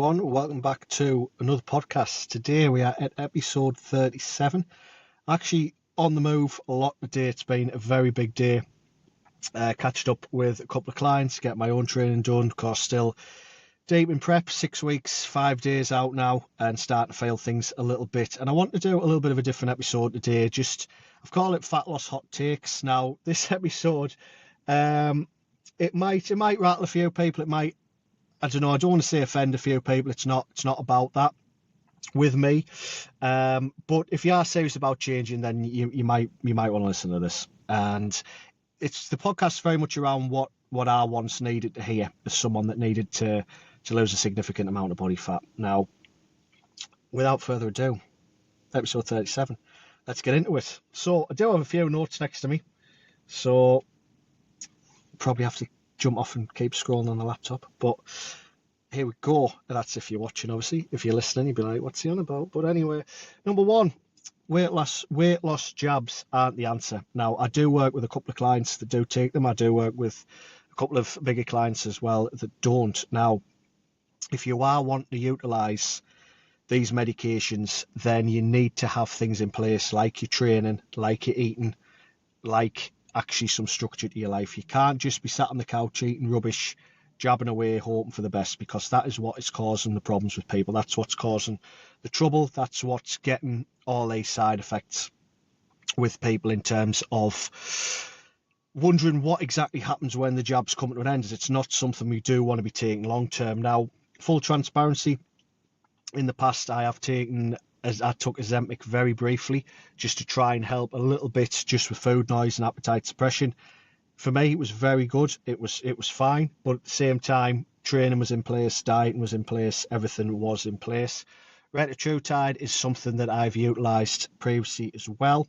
everyone, welcome back to another podcast. Today we are at episode 37. Actually on the move a lot today. It's been a very big day. Catched up with a couple of clients, get my own training done, because still deep in prep, 6 weeks, 5 days out now, and starting to feel things a little bit. And I want to do a little bit of a different episode today. I've called it Fat Loss Hot Takes. Now this episode, it might rattle a few people. It might, I don't know, I don't want to say offend a few people. It's not about that with me. But if you are serious about changing, then you might want to listen to this. And it's the podcast very much around what I once needed to hear as someone that needed to lose a significant amount of body fat. Now, without further ado, episode 37. Let's get into it. So I do have a few notes next to me, so probably have to jump off and keep scrolling on the laptop, but here we go. That's if you're watching, obviously. If you're listening, you'd be like, what's he on about? But anyway, number one, weight loss jabs aren't the answer. Now, I do work with a couple of clients that do take them. I do work with a couple of bigger clients as well that don't. Now, if you are wanting to utilize these medications, then you need to have things in place like your training, like your eating, like actually some structure to your life. You can't just be sat on the couch eating rubbish, jabbing away, hoping for the best, because that is what is causing the problems with people. That's what's causing the trouble. That's what's getting all these side effects with people in terms of wondering what exactly happens when the jab's coming to an end. It's not something we do want to be taking long term. Now, full transparency, in the past I took Ozempic very briefly just to try and help a little bit just with food noise and appetite suppression. For me, it was very good. It was fine, but at the same time, training was in place, dieting was in place, everything was in place. Retatrutide is something that I've utilised previously as well.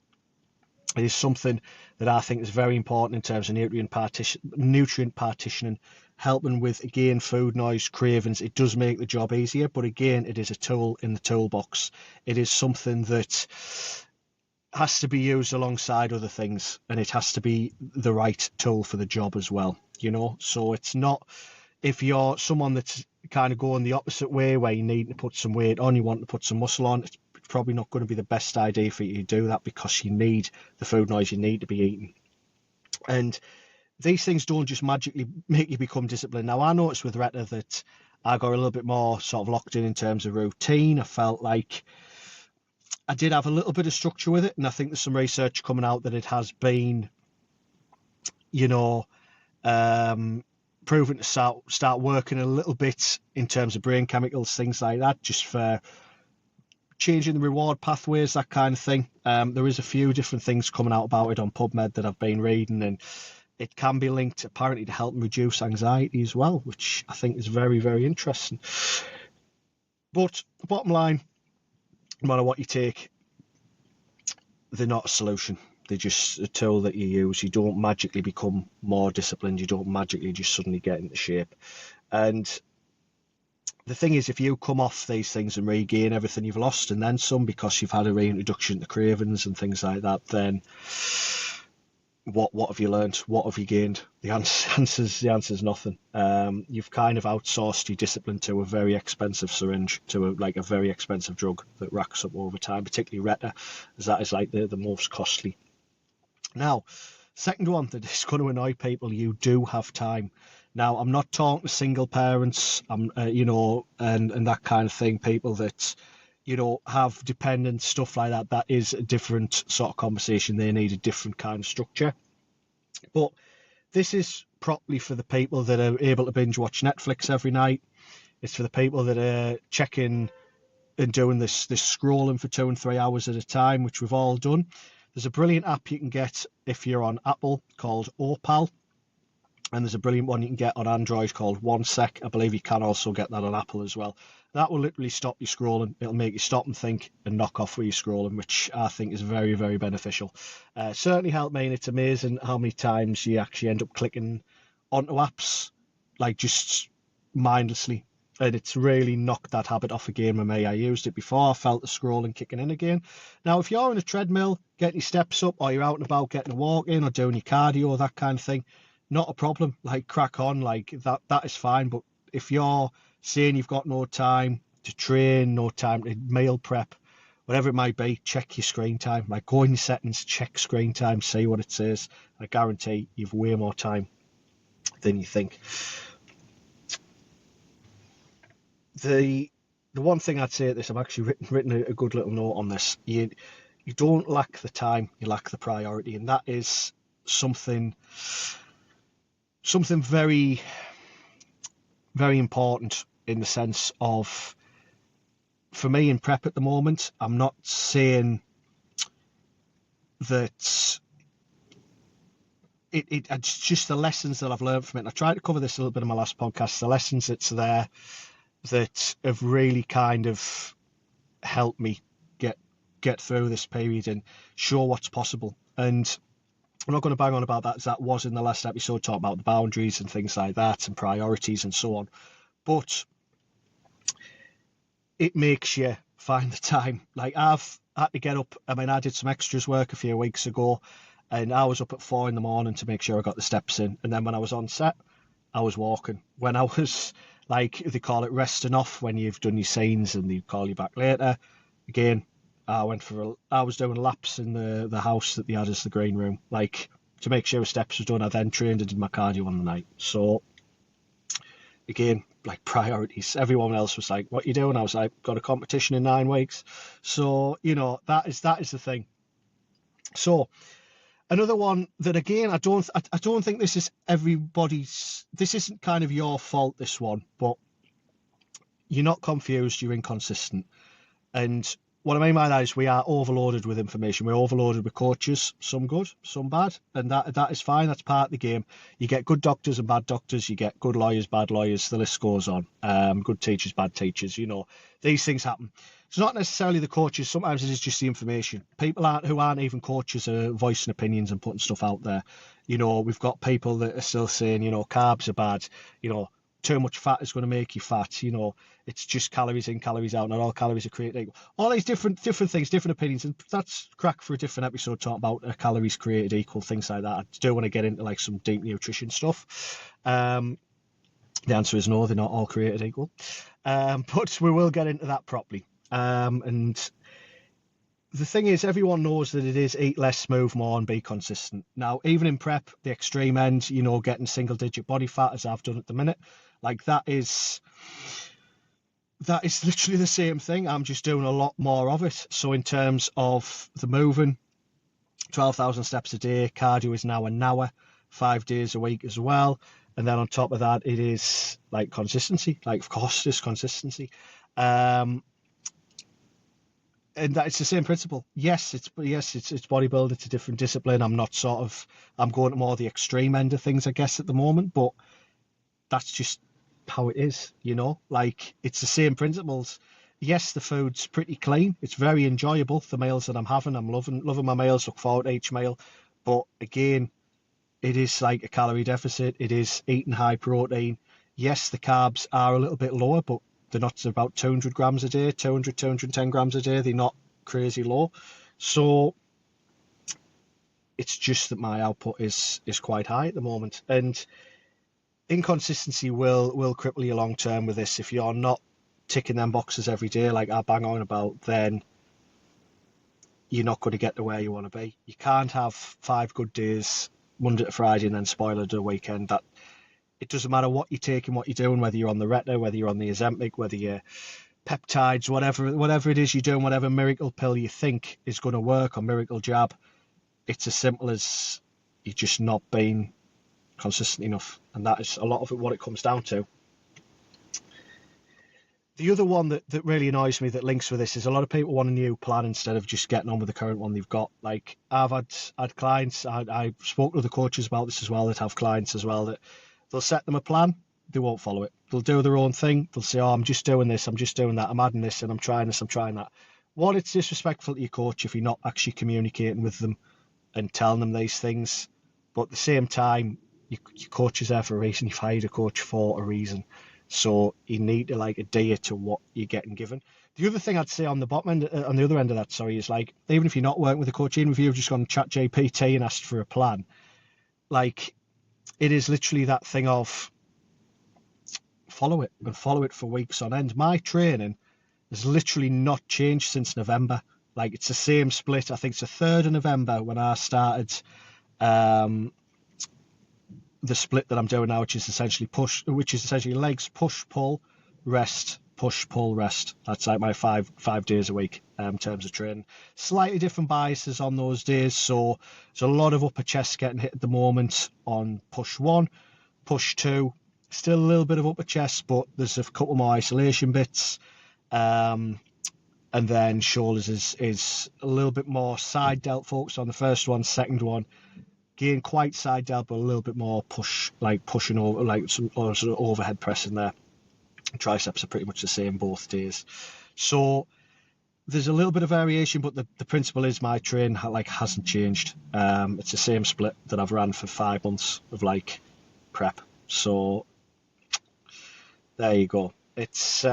It is something that I think is very important in terms of nutrient partitioning, helping with, again, food noise, cravings. It does make the job easier, but again, it is a tool in the toolbox. It is something that has to be used alongside other things, and it has to be the right tool for the job as well, so it's not, if you're someone that's kind of going the opposite way where you need to put some weight on, you want to put some muscle on, it's probably not going to be the best idea for you to do that, because you need the food noise, you need to be eating. And these things don't just magically make you become disciplined. Now, I noticed with Retta that I got a little bit more sort of locked in terms of routine. I felt like I did have a little bit of structure with it, and I think there's some research coming out that it has been, proven to start working a little bit in terms of brain chemicals, things like that, just for changing the reward pathways, that kind of thing. There is a few different things coming out about it on PubMed that I've been reading, and it can be linked apparently to helping reduce anxiety as well, which I think is very, very interesting. But the bottom line, no matter what you take, they're not a solution. They're just a tool that you use. You don't magically become more disciplined. You don't magically just suddenly get into shape. And the thing is, if you come off these things and regain everything you've lost and then some, because you've had a reintroduction to cravings and things like that, then what have you learned? What have you gained? The answer's nothing. You've kind of outsourced your discipline to a very expensive syringe, to a very expensive drug that racks up over time, particularly Retta, as that is like the most costly. Now, second one that is going to annoy people, you do have time. Now, I'm not talking to single parents, and that kind of thing, people that, have dependents, stuff like that. That is a different sort of conversation. They need a different kind of structure. But this is properly for the people that are able to binge watch Netflix every night. It's for the people that are checking and doing this scrolling for 2 and 3 hours at a time, which we've all done. There's a brilliant app you can get if you're on Apple called Opal. And there's a brilliant one you can get on Android called OneSec. I believe you can also get that on Apple as well. That will literally stop you scrolling. It'll make you stop and think and knock off where you're scrolling, which I think is very, very beneficial. Certainly helped me, and it's amazing how many times you actually end up clicking onto apps, like just mindlessly. And it's really knocked that habit off again with me. I used it before, I felt the scrolling kicking in again. Now, if you're on a treadmill, getting your steps up, or you're out and about getting a walk in or doing your cardio or that kind of thing, not a problem. Like, crack on, like that is fine. But if you're saying you've got no time to train, no time to meal prep, whatever it might be, check your screen time. Like, go in your settings, check screen time, see what it says. I guarantee you've way more time than you think. The one thing I'd say at this, I've actually written a good little note on this. You don't lack the time, you lack the priority, and that is something very, very important in the sense of, for me in prep at the moment, I'm not saying that it's just the lessons that I've learned from it. And I tried to cover this a little bit in my last podcast, the lessons that's there that have really kind of helped me get through this period and show what's possible. And I'm not going to bang on about that, as that was in the last episode, talk about the boundaries and things like that and priorities and so on. But it makes you find the time. Like, I've had to get up. I mean, I did some extras work a few weeks ago, and I was up at 4 a.m. to make sure I got the steps in. And then when I was on set, I was walking. When I was, like, they call it resting off, when you've done your scenes and they call you back later, again, I was doing laps in the house that they had as the green room, like, to make sure steps were done. I then trained and did my cardio on the night. So again, like, priorities. Everyone else was like, what you doing? I was like, got a competition in 9 weeks. So, that is the thing. So another one that, again, I don't think this is this isn't kind of your fault, this one, but you're not confused, you're inconsistent. And what I mean by that is, we are overloaded with information. We're overloaded with coaches, some good, some bad, and that is fine. That's part of the game. You get good doctors and bad doctors. You get good lawyers, bad lawyers. The list goes on. Good teachers, bad teachers. These things happen. It's not necessarily the coaches. Sometimes it is just the information. People who aren't even coaches are voicing opinions and putting stuff out there. We've got people that are still saying, carbs are bad. Too much fat is going to make you fat. It's just calories in, calories out. Not all calories are created equal. All these different things, different opinions, and that's crack for a different episode, talking about calories created equal, things like that. I do want to get into like some deep nutrition stuff. The answer is no, they're not all created equal, but we will get into that properly. And the thing is, everyone knows that it is eat less, move more, and be consistent. Now, even in prep, the extreme end, getting single-digit body fat, as I've done at the minute, like, that is literally the same thing. I'm just doing a lot more of it. So in terms of the moving, 12,000 steps a day, cardio is now an hour, 5 days a week as well. And then on top of that, it is like consistency. Like, of course, there's consistency. And that it's the same principle. Yes, it's bodybuilding. It's a different discipline. I'm going to more the extreme end of things, I guess, at the moment. But that's just how it is, like, it's the same principles. Yes, the food's pretty clean. It's very enjoyable. The meals that I'm having, I'm loving my meals. Look forward to each meal. But again, it is like a calorie deficit. It is eating high protein. Yes, the carbs are a little bit lower, but they're not about 200 grams a day, 210 grams a day. They're not crazy low. So it's just that my output is quite high at the moment. And inconsistency will cripple you long term with this. If you're not ticking them boxes every day, like I bang on about, then you're not going to get to where you want to be. You can't have 5 good days, Monday to Friday, and then spoil it a weekend. That it doesn't matter what you're taking, what you're doing, whether you're on the Retta, whether you're on the Ozempic, whether you're peptides, whatever it is you're doing, whatever miracle pill you think is going to work, or miracle jab. It's as simple as you're just not being consistent enough, and that is a lot of it, what it comes down to. The other one that really annoys me, that links with this, is a lot of people want a new plan instead of just getting on with the current one they've got. Like, I've had clients, I spoke to the coaches about this as well, that have clients as well, that they'll set them a plan, they won't follow it. They'll do their own thing. They'll say, I'm just doing this, I'm just doing that, I'm adding this, and I'm trying this, I'm trying that. One, it's disrespectful to your coach if you're not actually communicating with them and telling them these things. But at the same time, your coach is there for a reason. You've hired a coach for a reason. So you need to like adhere to what you're getting given. The other thing I'd say on the bottom end, on the other end of that, is like, even if you're not working with a coach, even if you've just gone chat GPT and asked for a plan, like, it is literally that thing of, follow it. I'm going to follow it for weeks on end. My training has literally not changed since November. Like, it's the same split. I think it's the 3rd of November when I started the split that I'm doing now, which is essentially legs, push, pull, rest, push, pull, rest. That's like my five days a week in terms of training. Slightly different biases on those days. So there's a lot of upper chest getting hit at the moment on push 1, push 2. Still a little bit of upper chest, but there's a couple more isolation bits. And then shoulders is a little bit more side delt focused on the first one. Second one, again, quite side delt, but a little bit more pushing over, like some sort of overhead pressing there. Triceps are pretty much the same both days. So there's a little bit of variation, but the principle is my train hasn't changed. It's the same split that I've ran for 5 months of like prep. So there you go. It's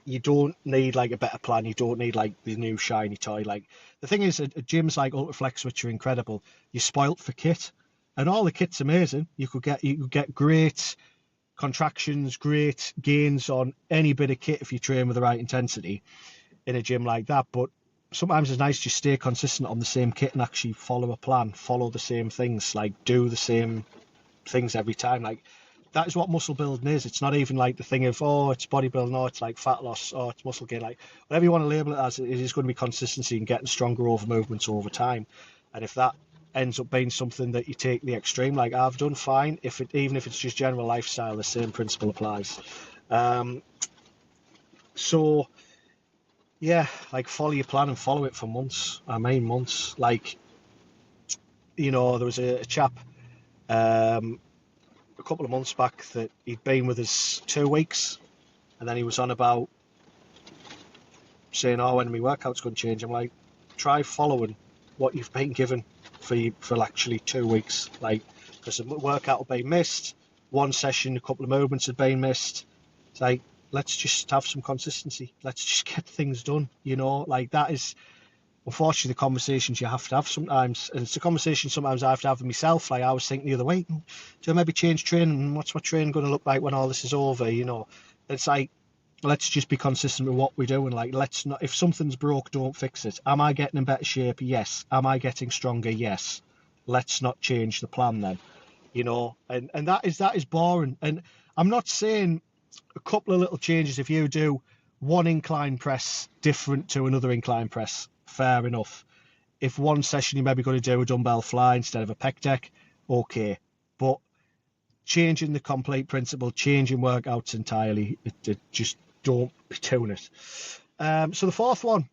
you don't need like a better plan. You don't need like the new shiny toy. Like, the thing is, at gyms like Ultraflex, which are incredible, you're spoilt for kit, and all the kit's amazing. You could get great contractions, great gains on any bit of kit if you train with the right intensity in a gym like that. But sometimes it's nice to stay consistent on the same kit and actually follow a plan, follow the same things, like do the same things every time. Like, that is what muscle building is. It's not even like the thing of, oh, it's bodybuilding, or it's like fat loss, or it's muscle gain. Like, whatever you want to label it as, it is going to be consistency and getting stronger over movements over time. And if that ends up being something that you take the extreme, like I've done, fine. Even if it's just general lifestyle, the same principle applies. So yeah, like, follow your plan and follow it for months. I mean months. Like, there was a chap a couple of months back that he'd been with us 2 weeks, and then he was on about saying, oh, when my workout's going to change. I'm like, try following what you've been given for actually 2 weeks. Like, because the workout will be missed, one session, a couple of movements had been missed. It's like, let's just have some consistency. Let's just get things done. Like, that is unfortunately the conversations you have to have sometimes, and it's a conversation sometimes I have to have with myself. Like, I was thinking the other week, do I maybe change training? What's my training going to look like when all this is over? It's like, let's just be consistent with what we do, and like, let's not, if something's broke, don't fix it. Am I getting in better shape? Yes. Am I getting stronger? Yes. Let's not change the plan then. And that is boring. And I'm not saying a couple of little changes, if you do one incline press different to another incline press, fair enough. If one session you're maybe going to do a dumbbell fly instead of a pec deck, okay. But changing the complete principle, changing workouts entirely, it just don't be doing it. So the fourth one,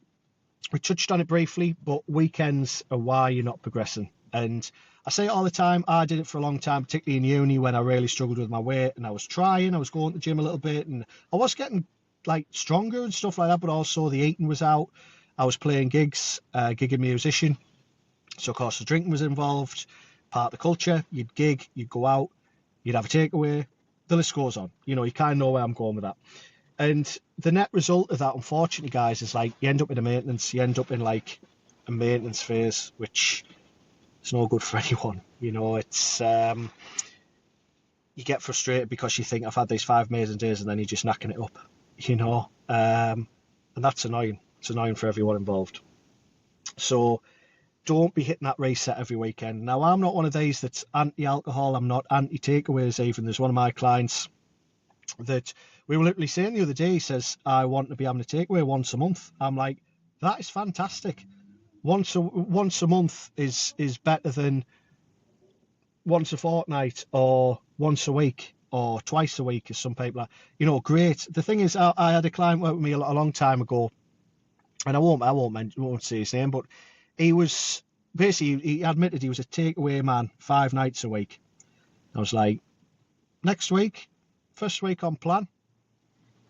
we touched on it briefly, but weekends are why you're not progressing. And I say it all the time, I did it for a long time, particularly in uni when I really struggled with my weight, and I was going to the gym a little bit, and I was getting like stronger and stuff like that, but also the eating was out. I was playing gigs, gigging musician, so of course the drinking was involved, part of the culture. You'd gig, you'd go out, you'd have a takeaway, the list goes on. You kind of know where I'm going with that. And the net result of that, unfortunately, guys, is like, you end up in you end up in like a maintenance phase, which is no good for anyone. It's you get frustrated because you think, I've had these 5 amazing days, and then you're just knacking it up, and that's annoying. It's annoying for everyone involved. So don't be hitting that reset every weekend. Now, I'm not one of these that's anti-alcohol. I'm not anti-takeaways even. There's one of my clients that we were literally saying the other day, he says, I want to be having a takeaway once a month. I'm like, that is fantastic. Once a month is better than once a fortnight or once a week or twice a week, as some people are. Great. The thing is, I had a client work with me a long time ago, and I won't say his name, but he was basically, he admitted he was a takeaway man 5 nights a week. I was like, next week, first week on plan,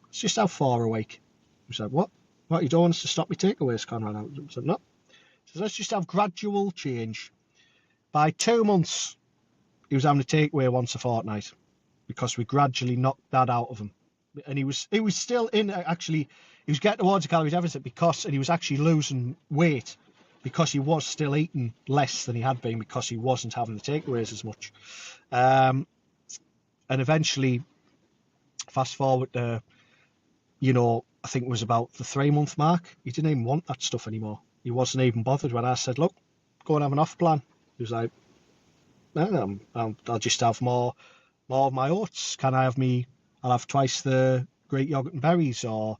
let's just have 4 a week. He said, what? What, you don't want us to stop your takeaways, Conrad? I said, no. So let's just have gradual change. By 2 months, he was having a takeaway once a fortnight because we gradually knocked that out of him. And he was still in, actually, he was getting towards a calorie deficit and he was actually losing weight because he was still eating less than he had been because he wasn't having the takeaways as much. And eventually, fast forward to, I think it was about the 3-month mark, he didn't even want that stuff anymore. He wasn't even bothered when I said, look, go and have an off plan. He was like, no, I'll just have more of my oats. I'll have twice the Greek yogurt and berries, or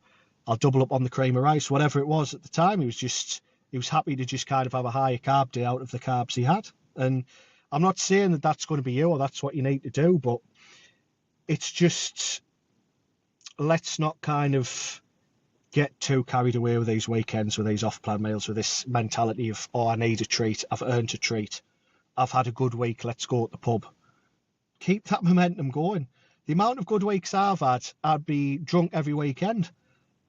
I'll double up on the cream of rice, whatever it was at the time. He was happy to just kind of have a higher carb day out of the carbs he had. And I'm not saying that that's going to be you or that's what you need to do, but it's just, let's not kind of get too carried away with these weekends, with these off-plan meals, with this mentality of, oh, I need a treat, I've earned a treat, I've had a good week, let's go to the pub. Keep that momentum going. The amount of good weeks I've had, I'd be drunk every weekend,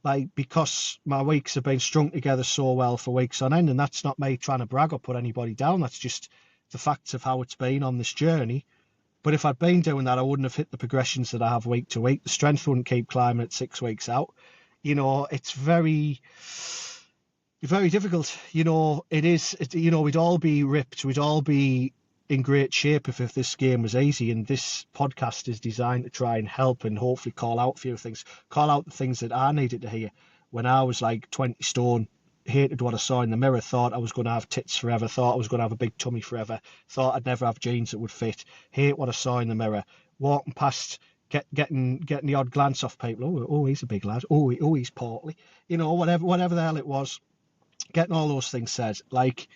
like, because my weeks have been strung together so well for weeks on end. And that's not me trying to brag or put anybody down, that's just the facts of how it's been on this journey. But if I'd been doing that, I wouldn't have hit the progressions that I have week to week. The strength wouldn't keep climbing at 6 weeks out. It's very, very difficult. We'd all be ripped, we'd all be in great shape if this game was easy. And this podcast is designed to try and help and hopefully call out a few things, call out the things that I needed to hear when I was like 20 stone, hated what I saw in the mirror, thought I was going to have tits forever, thought I was going to have a big tummy forever, thought I'd never have jeans that would fit, hate what I saw in the mirror, walking past, getting the odd glance off people. Oh, he's a big lad. Oh, he's portly. Whatever the hell it was, getting all those things said. Like,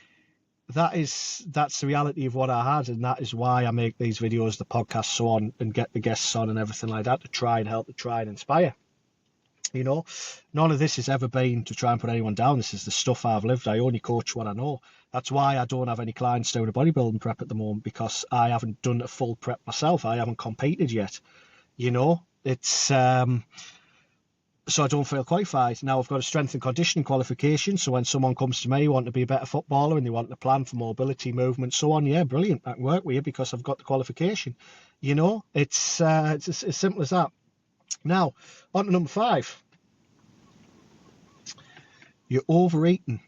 that's the reality of what I had, and that is why I make these videos, the podcast, so on, and get the guests on and everything like that, to try and help, to try and inspire. None of this has ever been to try and put anyone down. This is the stuff I've lived. I only coach what I know. That's why I don't have any clients doing a bodybuilding prep at the moment, because I haven't done a full prep myself. I haven't competed yet. It's so I don't feel qualified. Now I've got a strength and conditioning qualification, so when someone comes to me, want to be a better footballer and they want a plan for mobility, movement, so on, yeah, brilliant, I can work with you because I've got the qualification. It's as simple as that. Now, on to number 5. You're overeating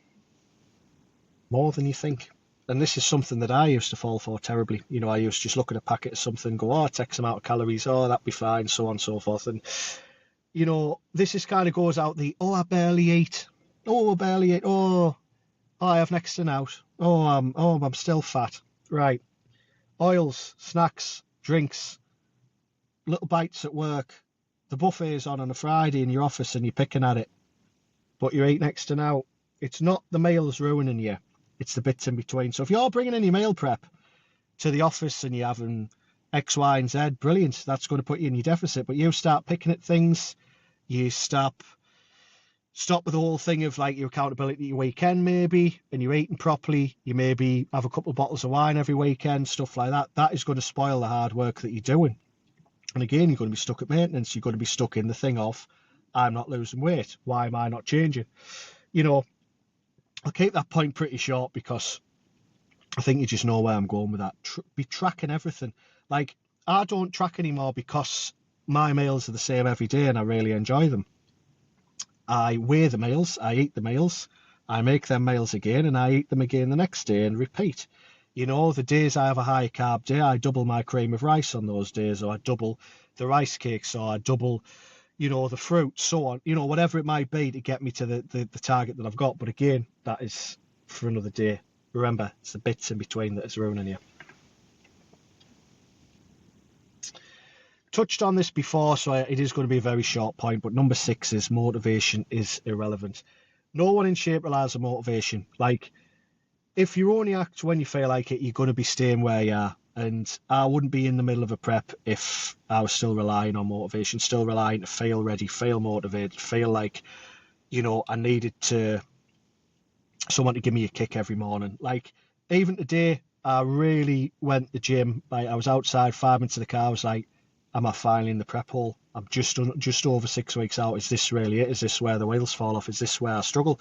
more than you think. And this is something that I used to fall for terribly. I used to just look at a packet of something, go, oh, it takes some out of calories, oh, that'd be fine, so on and so forth. And, this is kind of goes out the, oh, I barely eat. Oh, I barely eat. Oh, I have next to out. Oh, I'm still fat. Right. Oils, snacks, drinks, little bites at work. The buffet's on a Friday in your office and you're picking at it, but you're eating next to now. It's not the meals ruining you, it's the bits in between. So if you're bringing in your meal prep to the office and you're having X, Y, and Z, brilliant, that's going to put you in your deficit. But you start picking at things, you stop with the whole thing of like your accountability your weekend maybe, and you're eating properly, you maybe have a couple of bottles of wine every weekend, stuff like that. That is going to spoil the hard work that you're doing. And again, you're going to be stuck at maintenance. You're going to be stuck in the thing of, I'm not losing weight, why am I not changing? I'll keep that point pretty short because I think you just know where I'm going with that. Be tracking everything. Like, I don't track anymore because my meals are the same every day and I really enjoy them. I weigh the meals, I eat the meals, I make them meals again and I eat them again the next day and repeat. The days I have a high carb day, I double my cream of rice on those days, or I double the rice cakes, or I double, the fruit, so on, whatever it might be to get me to the target that I've got. But again, that is for another day. Remember, it's the bits in between that is ruining you. Touched on this before, so it is going to be a very short point, but number 6 is motivation is irrelevant. No one in shape relies on motivation. Like, if you only act when you feel like it, you're going to be staying where you are. And I wouldn't be in the middle of a prep if I was still relying on motivation, still relying to feel ready, feel motivated, feel like, I needed someone to give me a kick every morning. Like, even today, I really went to the gym. Like, I was outside 5 minutes of the car. I was like, am I finally in the prep hole? I'm just over 6 weeks out. Is this really it? Is this where the wheels fall off? Is this where I struggle?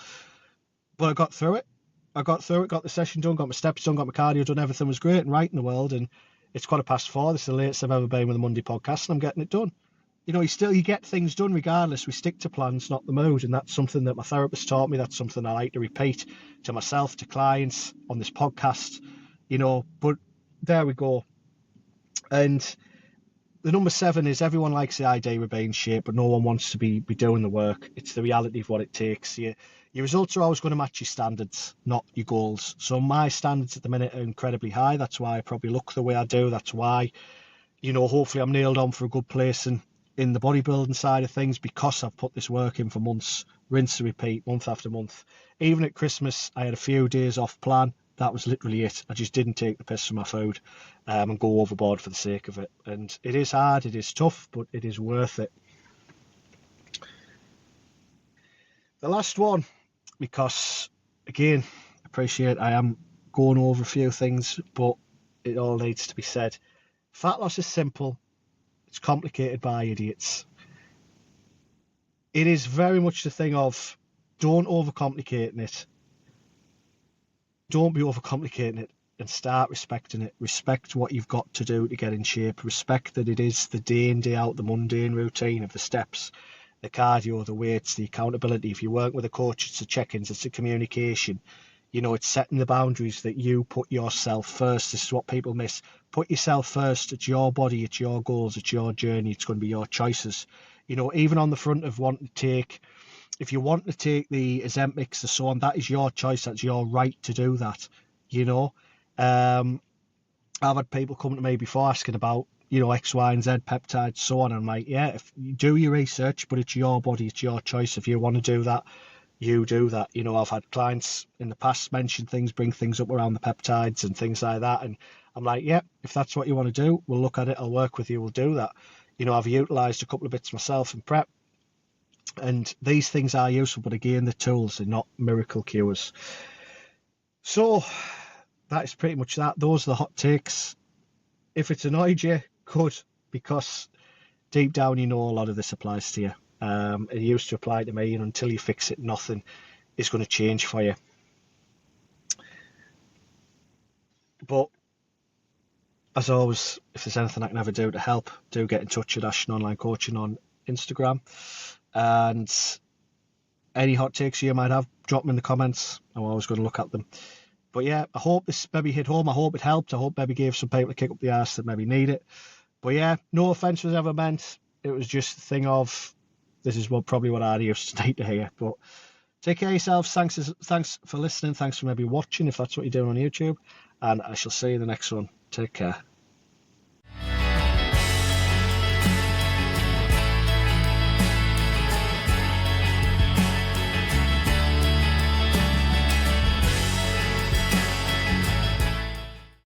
But I got through it. Got the session done, got my steps done, got my cardio done, everything was great and right in the world, and it's 4:15. This is the latest I've ever been with a Monday podcast, and I'm getting it done. You get things done regardless. We stick to plans, not the mood, and that's something that my therapist taught me. That's something I like to repeat to myself, to clients, on this podcast, but there we go. And the number 7 is everyone likes the idea of being in shape, but no one wants to be doing the work. It's the reality of what it takes. Your results are always going to match your standards, not your goals. So my standards at the minute are incredibly high. That's why I probably look the way I do. That's why, hopefully I'm nailed on for a good place in the bodybuilding side of things, because I've put this work in for months, rinse and repeat, month after month. Even at Christmas, I had a few days off plan. That was literally it. I just didn't take the piss from my food and go overboard for the sake of it. And it is hard, it is tough, but it is worth it. The last one, because again, appreciate I am going over a few things, but it all needs to be said. Fat loss is simple. It's complicated by idiots. It is very much the thing of, don't overcomplicate it. Don't be overcomplicating it, and start respecting it. Respect what you've got to do to get in shape. Respect that it is the day in, day out, the mundane routine of the steps, the cardio, the weights, the accountability. If you work with a coach, it's the check-ins, it's the communication. It's setting the boundaries that you put yourself first. This is what people miss. Put yourself first. It's your body, it's your goals, it's your journey. It's going to be your choices. Even on the front of wanting to take, if you want to take the Ozempics or so on, that is your choice. That's your right to do that. I've had people come to me before asking about, X, Y, and Z peptides, so on. And I'm like, yeah, if you do your research, but it's your body, it's your choice. If you want to do that, you do that. I've had clients in the past mention things, bring things up around the peptides and things like that. And I'm like, yeah, if that's what you want to do, we'll look at it. I'll work with you. We'll do that. I've utilised a couple of bits myself in prep. And these things are useful, but again, the tools are not miracle cures. So that is pretty much that. Those are the hot takes. If it's annoyed you, good, because deep down you know a lot of this applies to you. It used to apply to me, and until you fix it, nothing is going to change for you. But as always, if there's anything I can ever do to help, do get in touch with Ashton Online Coaching on Instagram. And any hot takes you might have, drop them in the comments. I'm always going to look at them. But yeah, I hope this maybe hit home. I hope it helped. I hope maybe gave some people a kick up the arse that maybe need it. But yeah, no offence was ever meant. It was just a thing of, this is probably what I used to need to hear. But take care of yourselves. Thanks for listening. Thanks for maybe watching, if that's what you're doing on YouTube. And I shall see you in the next one. Take care.